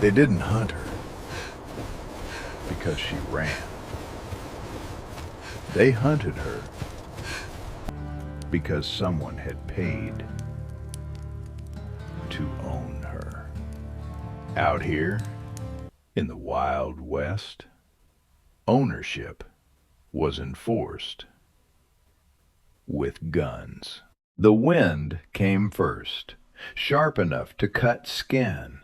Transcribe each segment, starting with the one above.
They didn't hunt her because she ran. They hunted her because someone had paid to own her. Out here in the Wild West, ownership was enforced with guns. The wind came first, sharp enough to cut skin.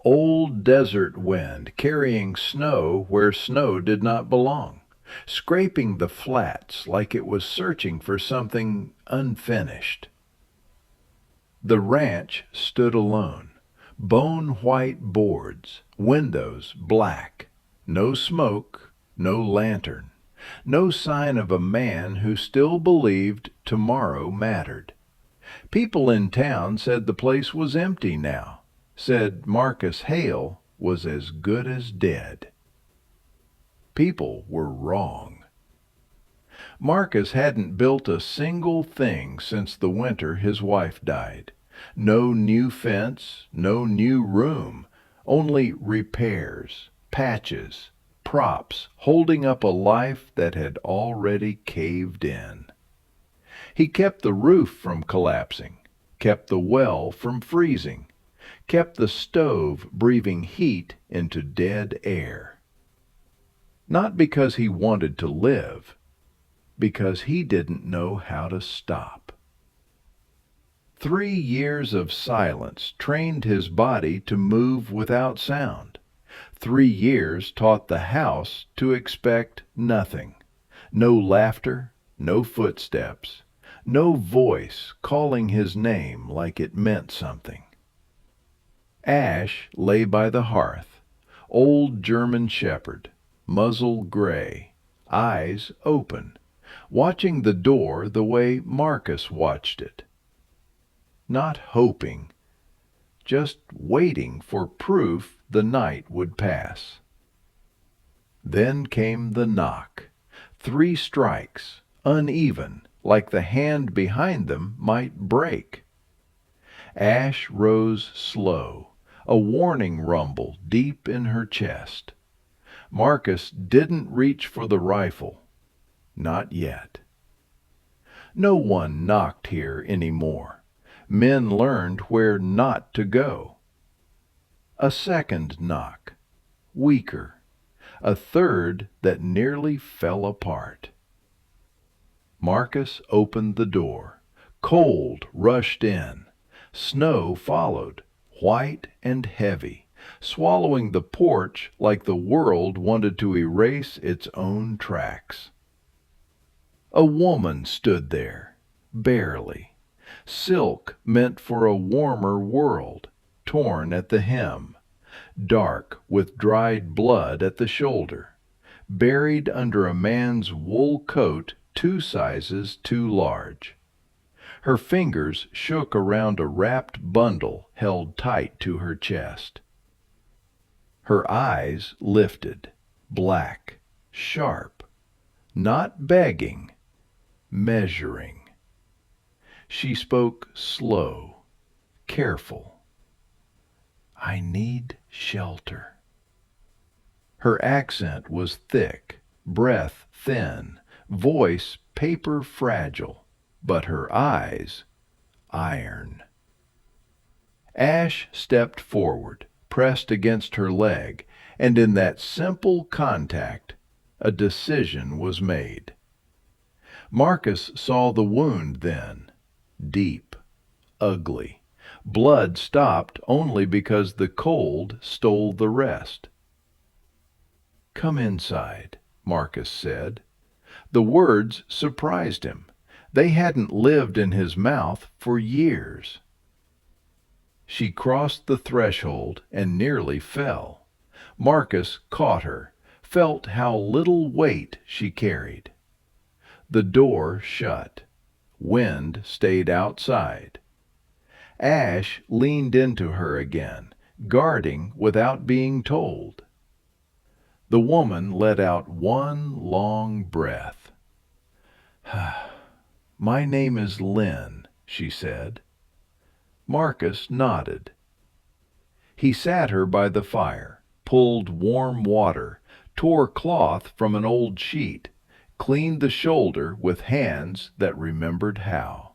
Old desert wind carrying snow where snow did not belong, scraping the flats like it was searching for something unfinished. The ranch stood alone, bone-white boards, windows black, no smoke, no lantern, no sign of a man who still believed tomorrow mattered. People in town said the place was empty now, said Marcus Hale was as good as dead. People were wrong. Marcus hadn't built a single thing since the winter his wife died. No new fence, no new room, only repairs, patches, props holding up a life that had already caved in. He kept the roof from collapsing, kept the well from freezing, kept the stove breathing heat into dead air. Not because he wanted to live, because he didn't know how to stop. 3 years of silence trained his body to move without sound. 3 years taught the house to expect nothing. No laughter, no footsteps, no voice calling his name like it meant something. Ash lay by the hearth, old German shepherd, muzzle gray, eyes open, watching the door the way Marcus watched it. Not hoping, just waiting for proof the night would pass. Then came the knock. 3 strikes, uneven, like the hand behind them might break. Ash rose slow, a warning rumble deep in her chest. Marcus didn't reach for the rifle. Not yet. No one knocked here any more. Men learned where not to go. A second knock, weaker. A third that nearly fell apart. Marcus opened the door. Cold rushed in. Snow followed, white and heavy, swallowing the porch like the world wanted to erase its own tracks. A woman stood there, barely. Silk meant for a warmer world, torn at the hem, dark with dried blood at the shoulder, buried under a man's wool coat 2 sizes too large. Her fingers shook around a wrapped bundle held tight to her chest. Her eyes lifted, black, sharp, not begging, measuring. She spoke slow, careful. "I need shelter." Her accent was thick, breath thin, voice paper fragile, but her eyes iron. Ash stepped forward, pressed against her leg, and in that simple contact a decision was made. Marcus saw the wound then, deep, ugly. Blood stopped only because the cold stole the rest. "Come inside," Marcus said. The words surprised him. They hadn't lived in his mouth for years. She crossed the threshold and nearly fell. Marcus caught her, felt how little weight she carried. The door shut. Wind stayed outside. Ash leaned into her again, guarding without being told. The woman let out one long breath. "My name is Lynn," she said. Marcus nodded. He sat her by the fire, pulled warm water, tore cloth from an old sheet, cleaned the shoulder with hands that remembered how.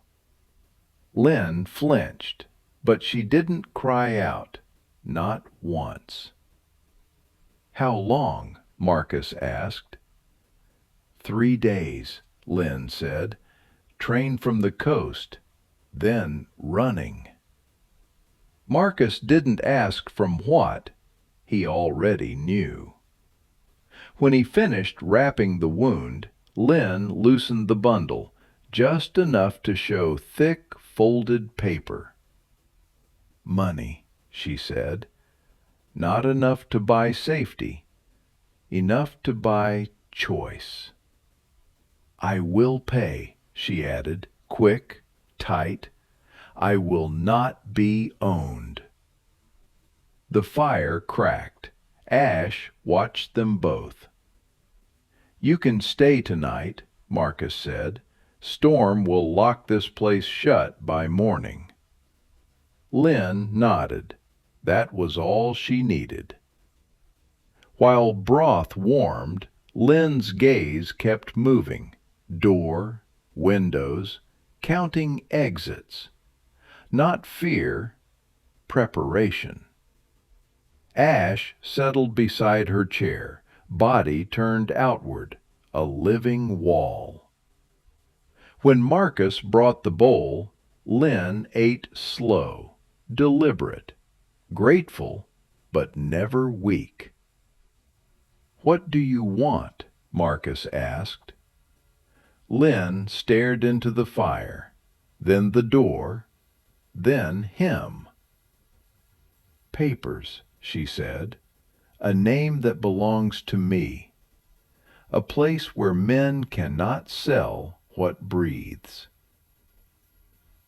Lynn flinched, but she didn't cry out, not once. "How long?" Marcus asked. "3 days," Lynn said. "Train from the coast, then running." Marcus didn't ask from what. He already knew. When he finished wrapping the wound, Lynn loosened the bundle, just enough to show thick, folded paper. "Money," she said. "Not enough to buy safety. Enough to buy choice." "I will pay," she added, quick, tight. "I will not be owned." The fire cracked. Ash watched them both. "You can stay tonight," Marcus said. "Storm will lock this place shut by morning." Lynn nodded. That was all she needed. While broth warmed, Lynn's gaze kept moving. Door, windows, counting exits. Not fear, preparation. Ash settled beside her chair, body turned outward, a living wall. When Marcus brought the bowl, Lynn ate slow, deliberate, grateful, but never weak. "What do you want?" Marcus asked. Lynn stared into the fire, then the door, then him. "Papers," she said. "A name that belongs to me. A place where men cannot sell what breathes."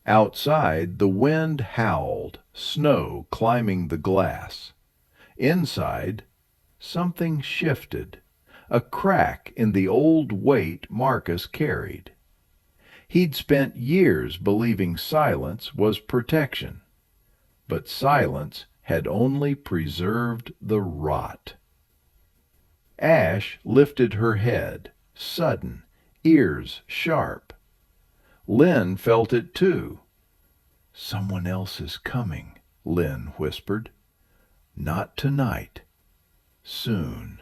Outside, the wind howled, snow climbing the glass. Inside, something shifted, a crack in the old weight Marcus carried. He'd spent years believing silence was protection, but silence had only preserved the rot. Ash lifted her head, sudden, ears sharp. Lynn felt it too. "Someone else is coming," Lynn whispered. "Not tonight. Soon."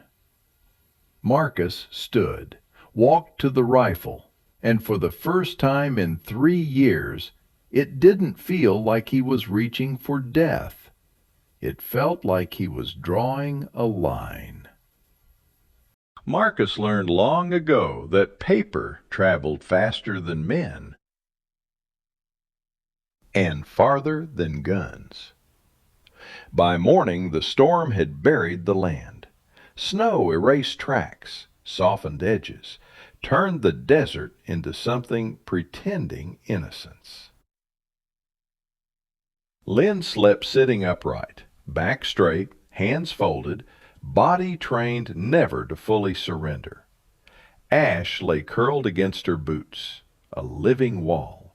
Marcus stood, walked to the rifle, and for the first time in 3 years, it didn't feel like he was reaching for death. It felt like he was drawing a line. Marcus learned long ago that paper traveled faster than men and farther than guns. By morning, the storm had buried the land. Snow erased tracks, softened edges, turned the desert into something pretending innocence. Lynn slept sitting upright, back straight, hands folded, body trained never to fully surrender. Ash lay curled against her boots, a living wall,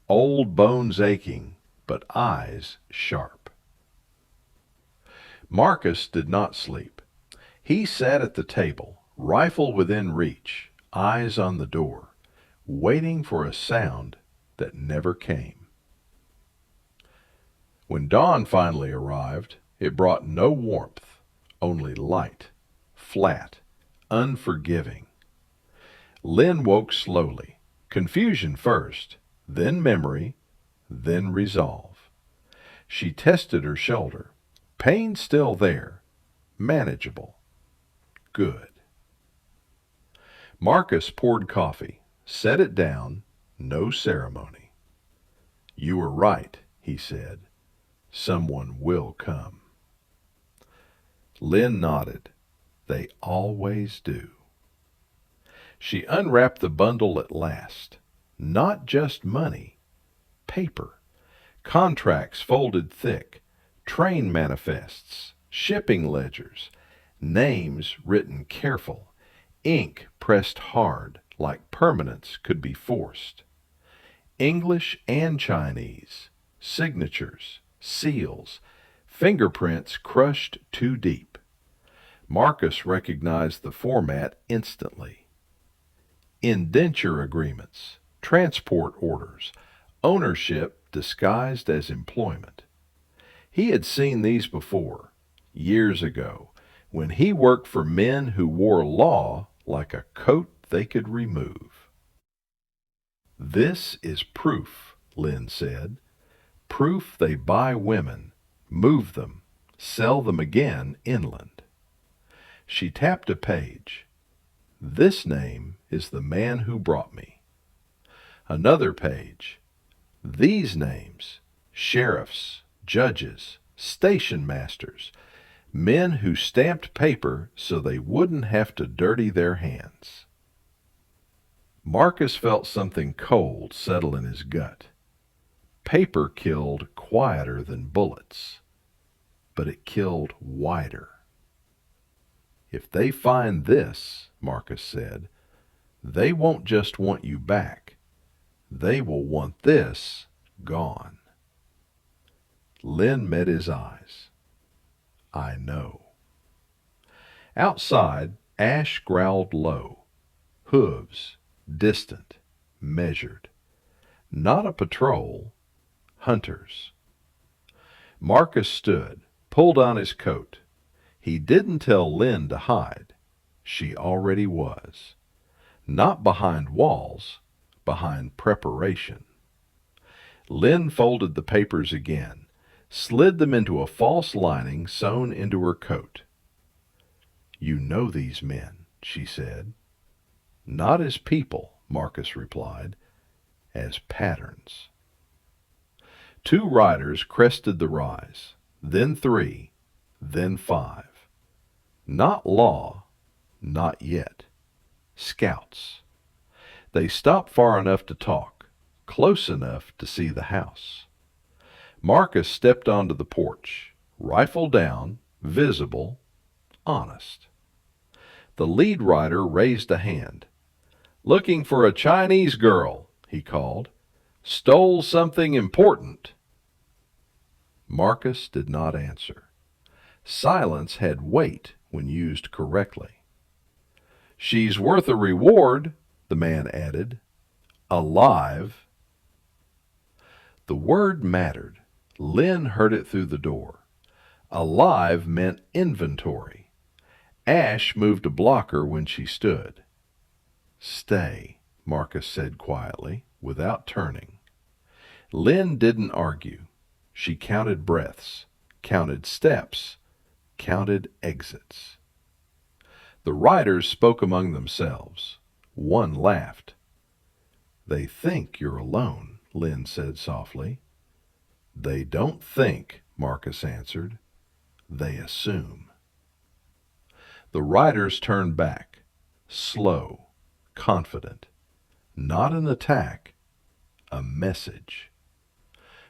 old bones aching, but eyes sharp. Marcus did not sleep. He sat at the table, rifle within reach, eyes on the door, waiting for a sound that never came. When dawn finally arrived, it brought no warmth, only light, flat, unforgiving. Lynn woke slowly, confusion first, then memory, then resolve. She tested her shoulder. Pain still there, manageable, good. Marcus poured coffee, set it down, no ceremony. "You were right," he said. "Someone will come." Lynn nodded. They always do. She unwrapped the bundle at last. Not just money. Paper. Contracts folded thick. Train manifests. Shipping ledgers. Names written careful. Ink pressed hard, like permanence could be forced. English and Chinese. Signatures. Seals. fingerprints crushed too deep. Marcus recognized the format instantly. Indenture agreements, transport orders, ownership disguised as employment. He had seen these before, years ago, when he worked for men who wore law like a coat they could remove. "This is proof," Lynn said. "Proof they buy women, move them, sell them again inland." She tapped a page. "This name is the man who brought me." Another page. "These names, sheriffs, judges, station masters, men who stamped paper so they wouldn't have to dirty their hands." Marcus felt something cold settle in his gut. Paper killed quieter than bullets, but it killed wider. "If they find this," Marcus said, "they won't just want you back. They will want this gone." Lynn met his eyes. "I know." Outside, Ash growled low. Hooves, distant, measured. Not a patrol. Hunters. Marcus stood, pulled on his coat. He didn't tell Lynn to hide. She already was. Not behind walls, behind preparation. Lynn folded the papers again, slid them into a false lining sewn into her coat. "You know these men," she said. "Not as people," Marcus replied, "as patterns." Two riders crested the rise, then three, then five. Not law, not yet. Scouts. They stopped far enough to talk, close enough to see the house. Marcus stepped onto the porch, rifle down, visible, honest. The lead rider raised a hand. "Looking for a Chinese girl," he called. "Stole something important." Marcus did not answer. Silence had weight when used correctly. "She's worth a reward," the man added. "Alive." The word mattered. Lynn heard it through the door. Alive meant inventory. Ash moved a blocker when she stood. "Stay," Marcus said quietly, without turning. Lynn didn't argue. She counted breaths, counted steps, counted exits. The riders spoke among themselves. One laughed. "They think you're alone," Lynn said softly. "They don't think," Marcus answered. "They assume." The riders turned back, slow, confident. Not an attack, a message.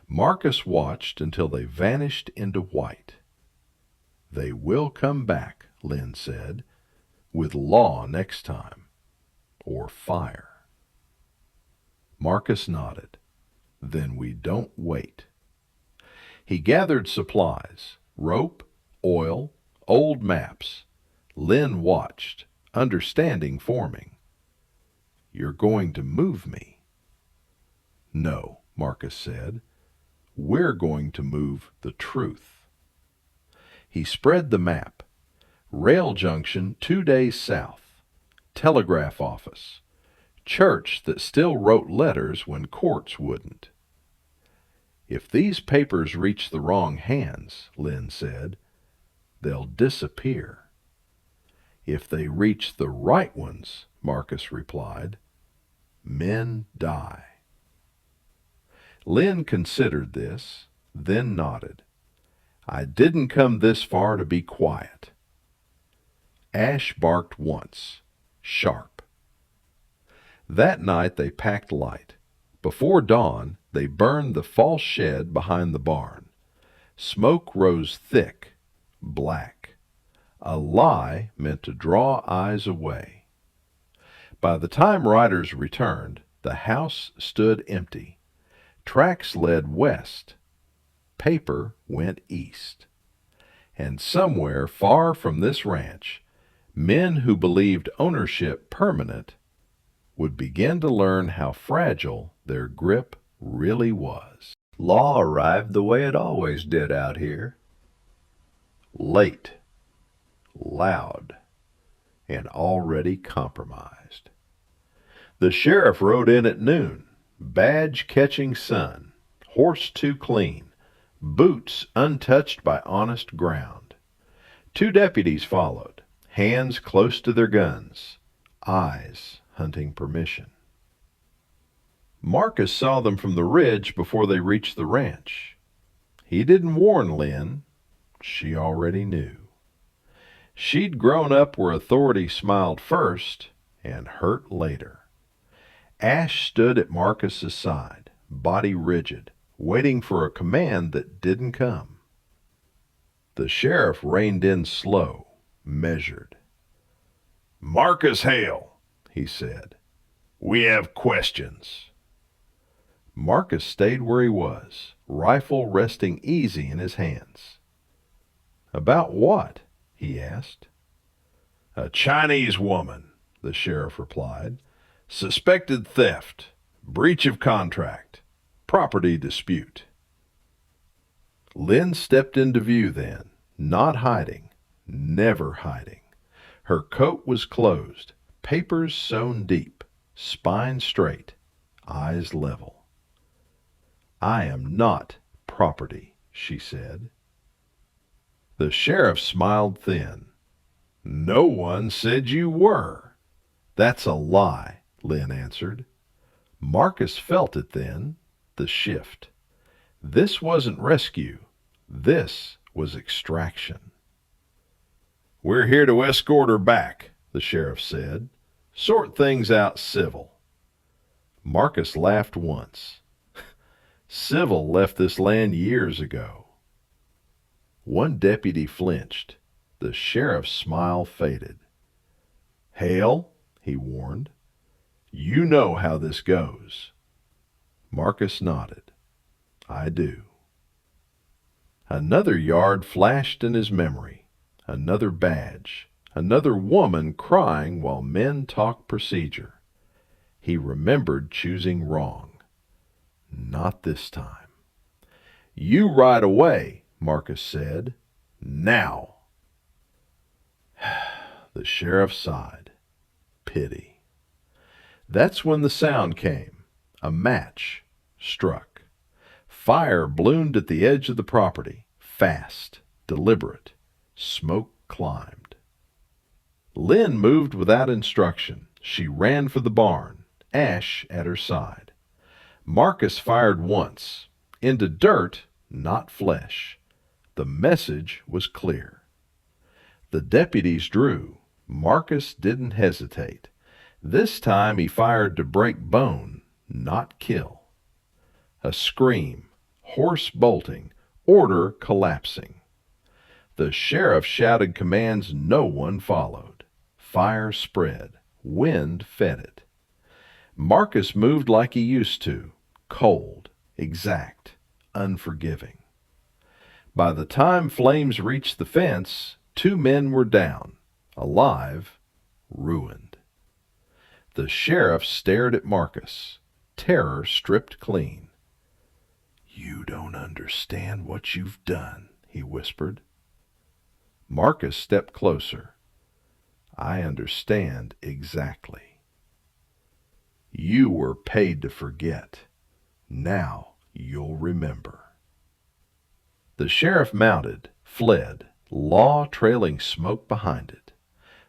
Marcus watched until they vanished into white. "They will come back," Lynn said, "with law next time, or fire." Marcus nodded. "Then we don't wait." He gathered supplies, rope, oil, old maps. Lynn watched, understanding forming. "You're going to move me." "No," Marcus said. "We're going to move the truth." He spread the map. Rail junction 2 days south. Telegraph office. Church that still wrote letters when courts wouldn't. "If these papers reach the wrong hands," Lynn said, "they'll disappear." "If they reach the right ones," Marcus replied, "men die." Lynn considered this, then nodded. "I didn't come this far to be quiet." Ash barked once, sharp. That night they packed light. Before dawn, they burned the false shed behind the barn. Smoke rose thick, black. A lie meant to draw eyes away. By the time riders returned, the house stood empty. Tracks led west. Paper went east. And somewhere far from this ranch, men who believed ownership permanent would begin to learn how fragile their grip really was. Law arrived the way it always did out here. Late, loud, and already compromised. The sheriff rode in at noon, badge-catching sun, horse too clean, boots untouched by honest ground. 2 deputies followed, hands close to their guns, eyes hunting permission. Marcus saw them from the ridge before they reached the ranch. He didn't warn Lynn. She already knew. She'd grown up where authority smiled first and hurt later. Ash stood at Marcus's side, body rigid, waiting for a command that didn't come. The sheriff reined in slow, measured. "Marcus Hale," he said. "We have questions." Marcus stayed where he was, rifle resting easy in his hands. "About what?" he asked. "A Chinese woman," the sheriff replied. "Suspected theft, breach of contract, property dispute." Lynn stepped into view then, not hiding, never hiding. Her coat was closed, papers sewn deep, spine straight, eyes level. "I am not property," she said. The sheriff smiled thin. "No one said you were." "That's a lie," Lynn answered. Marcus felt it then, the shift. This wasn't rescue. This was extraction. "We're here to escort her back," the sheriff said. "Sort things out civil." Marcus laughed once. Civil left this land years ago. One deputy flinched. The sheriff's smile faded. "Hale," he warned, "you know how this goes." Marcus nodded. "I do." Another yard flashed in his memory. Another badge. Another woman crying while men talked procedure. He remembered choosing wrong. Not this time. "You ride away," Marcus said. "Now." The sheriff sighed. Pity. That's when the sound came. A match struck. Fire bloomed at the edge of the property, fast, deliberate. Smoke climbed. Lynn moved without instruction. She ran for the barn, Ash at her side. Marcus fired once. Into dirt, not flesh. The message was clear. The deputies drew. Marcus didn't hesitate. This time he fired to break bone, not kill. A scream, horse bolting, order collapsing. The sheriff shouted commands no one followed. Fire spread. Wind fed it. Marcus moved like he used to, cold, exact, unforgiving. By the time flames reached the fence, 2 men were down, alive, ruined. The sheriff stared at Marcus, terror stripped clean. "You don't understand what you've done," he whispered. Marcus stepped closer. "I understand exactly. You were paid to forget. Now you'll remember." The sheriff mounted, fled, law trailing smoke behind it.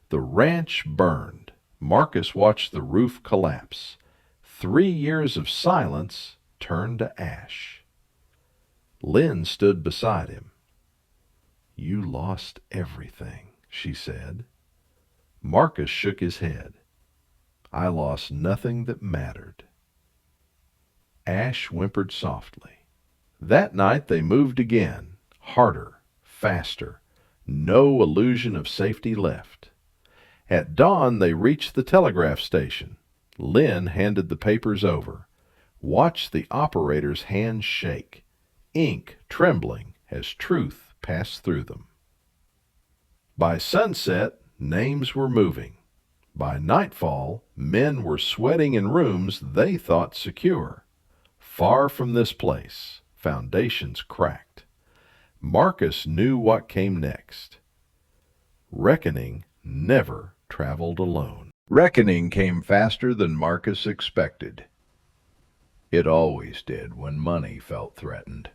The ranch burned. Marcus watched the roof collapse. 3 years of silence turned to ash. Lynn stood beside him. "You lost everything," she said. Marcus shook his head. "I lost nothing that mattered." Ash whimpered softly. That night they moved again, harder, faster, no illusion of safety left. At dawn they reached the telegraph station. Lynn handed the papers over, watched the operator's hands shake, ink trembling as truth passed through them. By sunset, names were moving. By nightfall, men were sweating in rooms they thought secure. Far from this place, foundations cracked. Marcus knew what came next. Reckoning never traveled alone. Reckoning came faster than Marcus expected. It always did when money felt threatened.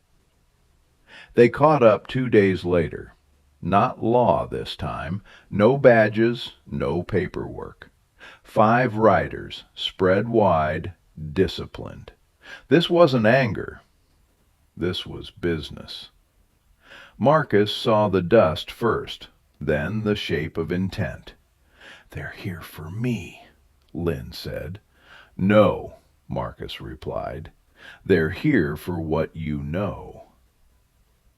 They caught up 2 days later. Not law this time. No badges, no paperwork. 5 riders, spread wide, disciplined. This wasn't anger. This was business. Marcus saw the dust first, then the shape of intent. "They're here for me," Lynn said. "No," Marcus replied. "They're here for what you know."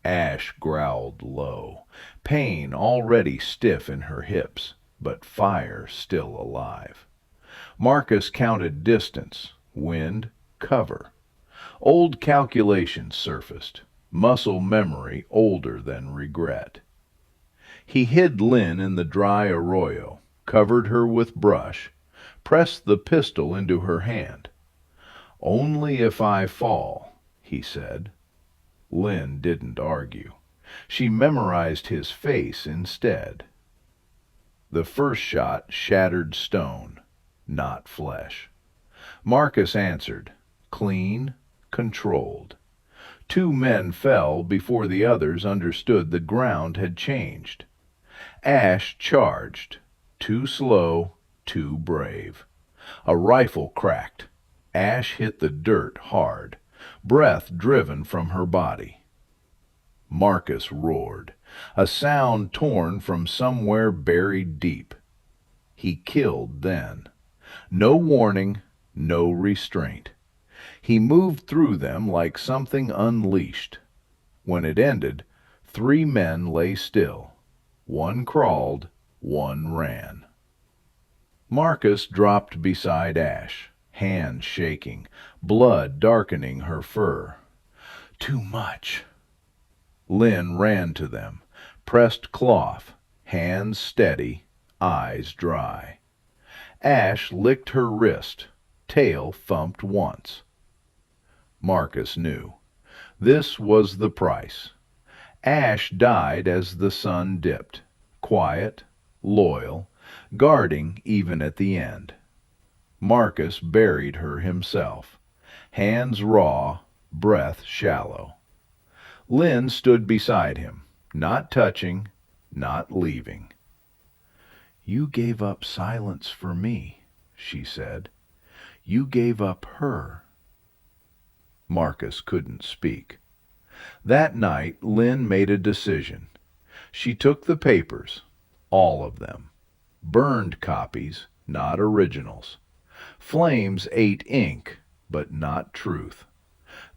Ash growled low, pain already stiff in her hips, but fire still alive. Marcus counted distance, wind, cover. Old calculations surfaced, muscle memory older than regret. He hid Lynn in the dry arroyo, covered her with brush, pressed the pistol into her hand. "Only if I fall," he said. Lynn didn't argue. She memorized his face instead. The first shot shattered stone, not flesh. Marcus answered, clean, controlled. 2 men fell before the others understood the ground had changed. Ash charged, too slow, too brave. A rifle cracked. Ash hit the dirt hard, breath driven from her body. Marcus roared, a sound torn from somewhere buried deep. He killed then. No warning, no restraint. He moved through them like something unleashed. When it ended, 3 men lay still. 1 crawled, 1 ran. Marcus dropped beside Ash, hands shaking, blood darkening her fur. "Too much." Lynn ran to them, pressed cloth, hands steady, eyes dry. Ash licked her wrist, tail thumped once. Marcus knew. This was the price. Ash died as the sun dipped, quiet, loyal, guarding even at the end. Marcus buried her himself, hands raw, breath shallow. Lynn stood beside him, not touching, not leaving. "You gave up silence for me," she said. "You gave up her." Marcus couldn't speak. That night Lynn made a decision. She took the papers, all of them. Burned copies, not originals. Flames ate ink, but not truth.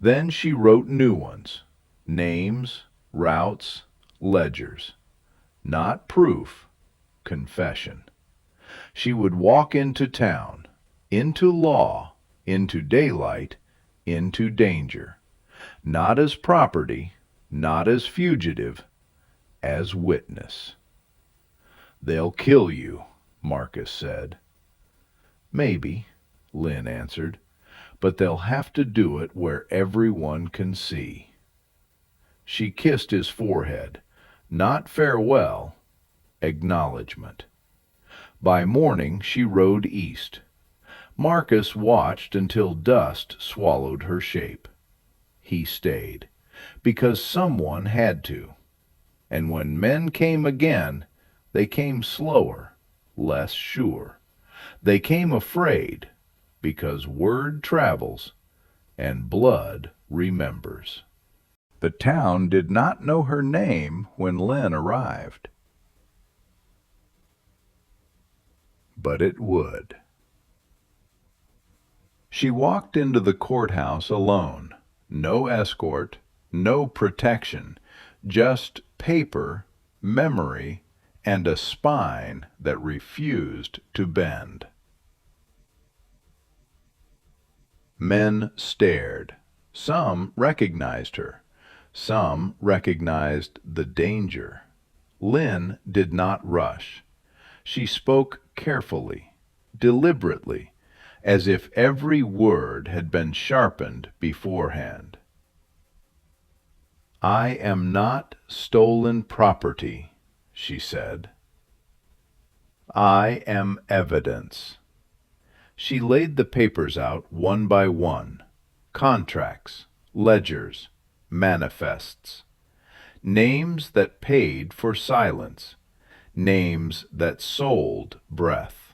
Then she wrote new ones. Names, routes, ledgers. Not proof, confession. She would walk into town, into law, into daylight, into danger. Not as property, not as fugitive, as witness. "They'll kill you," Marcus said. "Maybe," Lynn answered, "but they'll have to do it where everyone can see." She kissed his forehead, not farewell, acknowledgment. By morning she rode east. Marcus watched until dust swallowed her shape. He stayed, because someone had to. And when men came again, they came slower, less sure. They came afraid, because word travels and blood remembers. The town did not know her name when Lynn arrived. But it would. She walked into the courthouse alone. No escort, no protection, just paper, memory, and a spine that refused to bend. Men stared. Some recognized her. Some recognized the danger. Lynn did not rush. She spoke carefully, deliberately, as if every word had been sharpened beforehand. "I am not stolen property," she said. "I am evidence." She laid the papers out one by one: contracts, ledgers, manifests. Names that paid for silence, names that sold breath.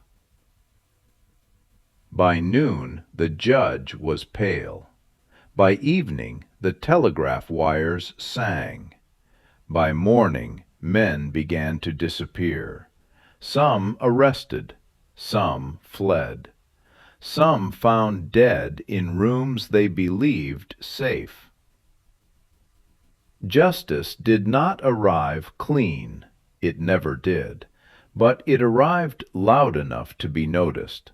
By noon the judge was pale. By evening the telegraph wires sang. By morning men began to disappear. Some arrested, some fled. Some found dead in rooms they believed safe. Justice did not arrive clean, it never did, but it arrived loud enough to be noticed.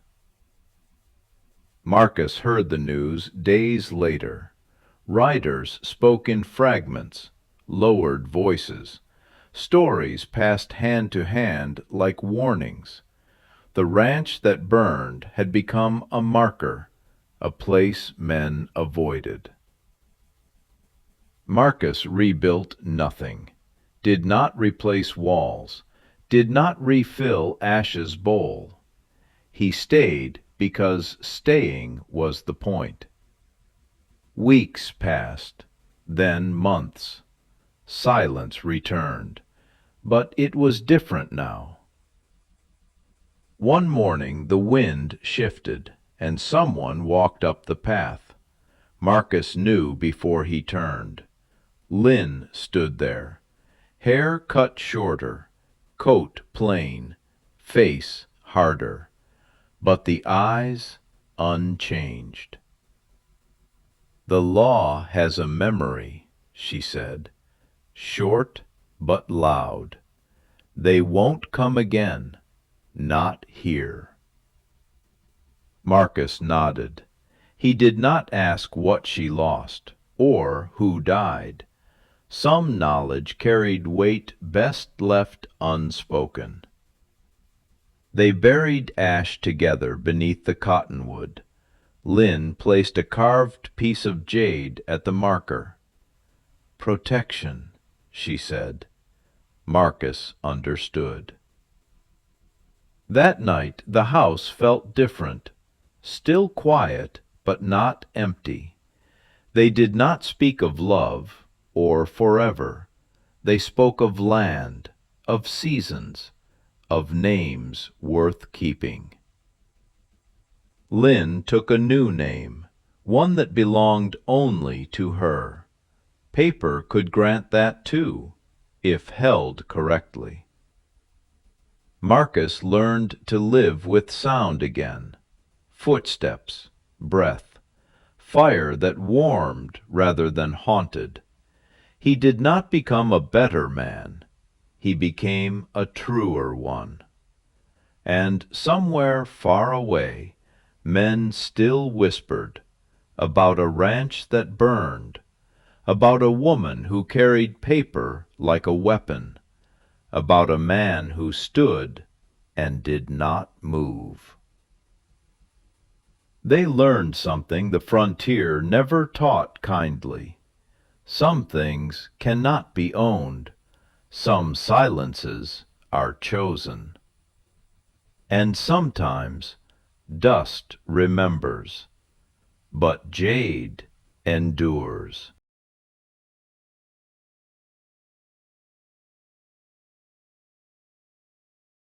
Marcus heard the news days later. Writers spoke in fragments, lowered voices. Stories passed hand to hand like warnings. The ranch that burned had become a marker, a place men avoided. Marcus rebuilt nothing, did not replace walls, did not refill Ash's bowl. He stayed because staying was the point. Weeks passed, then months. Silence returned, but it was different now. One morning the wind shifted, and someone walked up the path. Marcus knew before he turned. Lynn stood there, hair cut shorter, coat plain, face harder, but the eyes unchanged. "The law has a memory," she said, "short but loud. They won't come again, not here." Marcus nodded. He did not ask what she lost, or who died. Some knowledge carried weight best left unspoken. They buried Ash together beneath the cottonwood. Lynn placed a carved piece of jade at the marker. "Protection," she said. Marcus understood. That night the house felt different, still quiet, but not empty. They did not speak of love or forever. They spoke of land, of seasons, of names worth keeping. Lynn took a new name, one that belonged only to her. Paper could grant that too, if held correctly. Marcus learned to live with sound again. Footsteps, breath, fire that warmed rather than haunted. He did not become a better man. He became a truer one. And somewhere far away, men still whispered about a ranch that burned, about a woman who carried paper like a weapon, about a man who stood and did not move. They learned something the frontier never taught kindly. Some things cannot be owned. Some silences are chosen. And sometimes dust remembers, but jade endures.